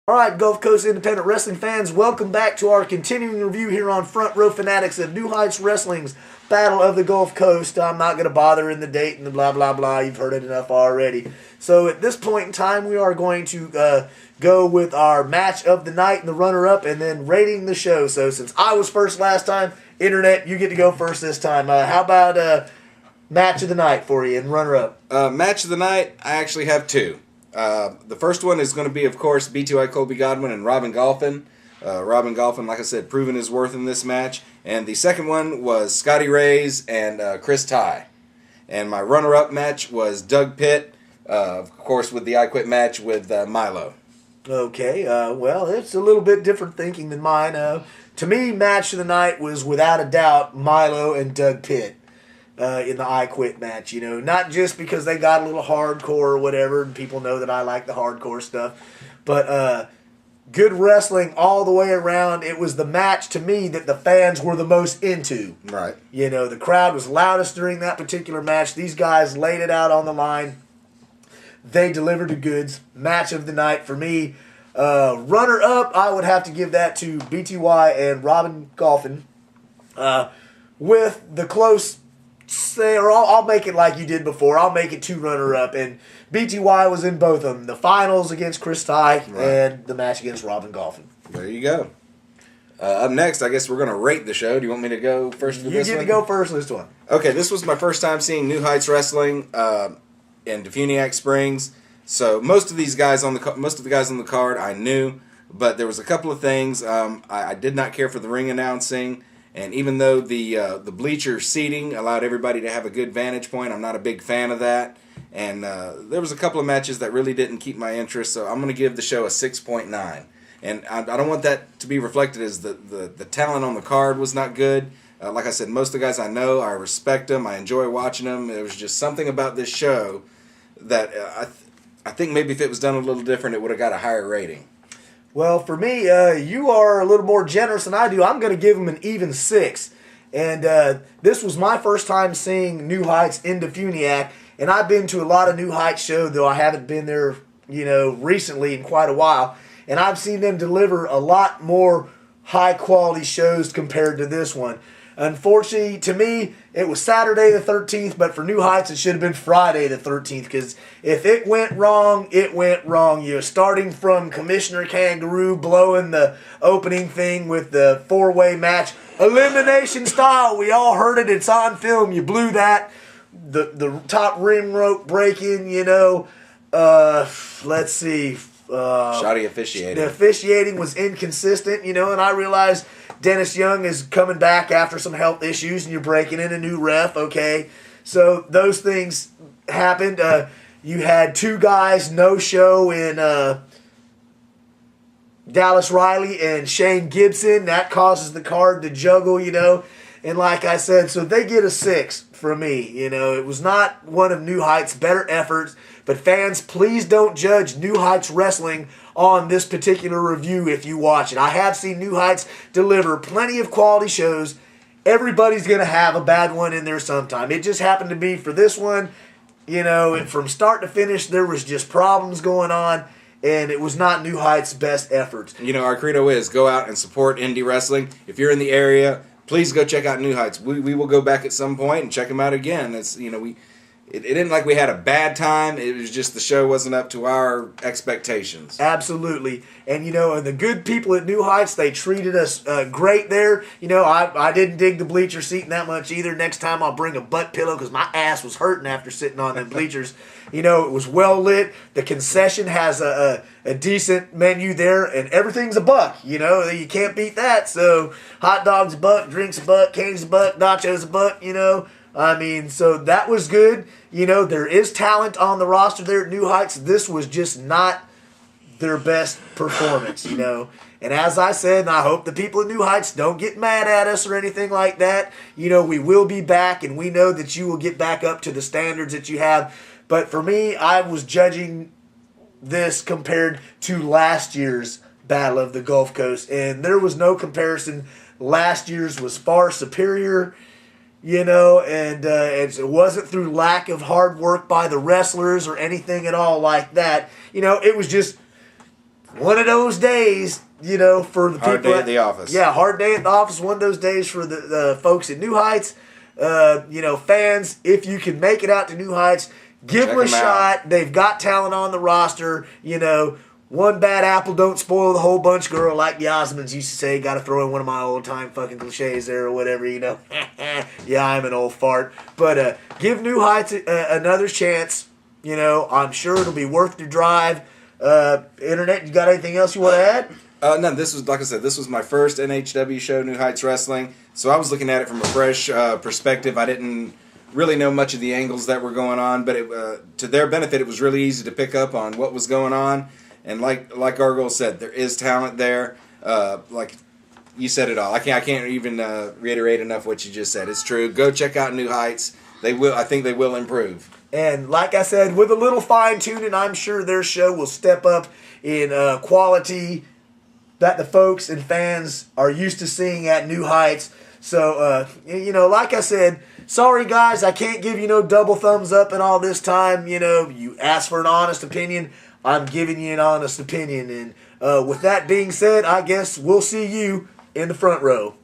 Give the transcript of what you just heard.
All right, Gulf Coast independent wrestling fans, welcome back to our continuing review here on Front Row Fanatics of New Heights Wrestling's Battle of the Gulf Coast. I'm not going to bother in the date and the blah, blah, blah. You've heard it enough already. So at this point in time, we are going to go with our match of the night and the runner-up and then rating the show. So since I was first last time, Internet, you get to go first this time. How about match of the night for you and runner-up? Match of the night, I actually have two. The first one is going to be, of course, B2I Colby Godwin and Robin Golfin. Robin Golfin, like I said, proving his worth in this match. And the second one was Scotty Reyes and Chris Ty. And my runner-up match was Doug Pitt, of course, with the I Quit match with Milo. Okay, well, it's a little bit different thinking than mine. To me, match of the night was without a doubt Milo and Doug Pitt. In the I Quit match, not just because they got a little hardcore or whatever, and people know that I like the hardcore stuff, but good wrestling all the way around. It was the match to me that the fans were the most into. Right. The crowd was loudest during that particular match. These guys laid it out on the line. They delivered the goods. Match of the night for me. Runner-up, I would have to give that to BTY and Robin Golfin. With the close say, or I'll make it like you did before. I'll make it two runner-up, and BTY was in both of them. The finals against Chris Ty and the match against Robin Golfin. There you go. Up next, I guess we're going to rate the show. Do you want me to go first for this one? You get to go first this one. Okay, this was my first time seeing New Heights Wrestling in Defuniak Springs. So most of the guys on the card I knew, but there was a couple of things. I did not care for the ring announcing. And even though the bleacher seating allowed everybody to have a good vantage point, I'm not a big fan of that. And there was a couple of matches that really didn't keep my interest, so I'm going to give the show a 6.9. And I don't want that to be reflected as the talent on the card was not good. Like I said, most of the guys I know, I respect them, I enjoy watching them. It was just something about this show that I think maybe if it was done a little different, it would have got a higher rating. Well, for me, you are a little more generous than I do. I'm going to give them an even 6. And this was my first time seeing New Heights in Defuniak. And I've been to a lot of New Heights shows, though I haven't been there, recently in quite a while. And I've seen them deliver a lot more high-quality shows compared to this one. Unfortunately, to me, it was Saturday the 13th, but for New Heights, it should have been Friday the 13th, because if it went wrong, it went wrong. Starting from Commissioner Kangaroo blowing the opening thing with the four-way match, elimination style. We all heard it. It's on film. You blew that. The top ring rope breaking, let's see. Shoddy officiating. The officiating was inconsistent, and I realized Dennis Young is coming back after some health issues, and you're breaking in a new ref, okay? So those things happened. You had two guys no-show in Dallas Riley and Shane Gibson. That causes the card to juggle, And like I said, so they get a 6 from me. It was not one of New Heights' better efforts. But fans, please don't judge New Heights Wrestling on this particular review if you watch it. I have seen New Heights deliver plenty of quality shows. Everybody's going to have a bad one in there sometime. It just happened to be for this one, from start to finish, there was just problems going on. And it was not New Heights' best efforts. Our credo is go out and support indie wrestling. If you're in the area, please go check out New Heights. We will go back at some point and check them out again. It isn't like we had a bad time. It was just the show wasn't up to our expectations. Absolutely. And, the good people at New Heights, they treated us great there. I didn't dig the bleacher seating that much either. Next time I'll bring a butt pillow because my ass was hurting after sitting on them bleachers. It was well lit. The concession has a decent menu there, and everything's a buck. You can't beat that. So hot dogs a buck, drinks a buck, candies a buck, nachos a buck, so that was good. There is talent on the roster there at New Heights. This was just not their best performance, And as I said, and I hope the people at New Heights don't get mad at us or anything like that. We will be back, and we know that you will get back up to the standards that you have. But for me, I was judging this compared to last year's Battle of the Gulf Coast, and there was no comparison. Last year's was far superior. And it wasn't through lack of hard work by the wrestlers or anything at all like that. It was just one of those days, you know, for the Hard people day at the office. Yeah, hard day at the office. One of those days for the folks at New Heights. You know, fans, if you can make it out to New Heights, give them a shot. They've got talent on the roster. You know, one bad apple don't spoil the whole bunch, girl, like the Osmonds used to say. Got to throw in one of my old-time fucking cliches there or whatever, you know. Yeah, I'm an old fart. But give New Heights another chance. You know, I'm sure it'll be worth the drive. Internet, you got anything else you want to add? No, this was, like I said, this was my first NHW show, New Heights Wrestling. So I was looking at it from a fresh perspective. I didn't really know much of the angles that were going on, but to their benefit, it was really easy to pick up on what was going on. And like Argyle said, there is talent there. Like you said it all. I can't even reiterate enough what you just said. It's true. Go check out New Heights. They will. I think they will improve. And like I said, with a little fine tuning, I'm sure their show will step up in quality that the folks and fans are used to seeing at New Heights. So, you know, like I said, sorry guys, I can't give you no double thumbs up and all this time. You know, you asked for an honest opinion. I'm giving you an honest opinion. And with that being said, I guess we'll see you in the front row.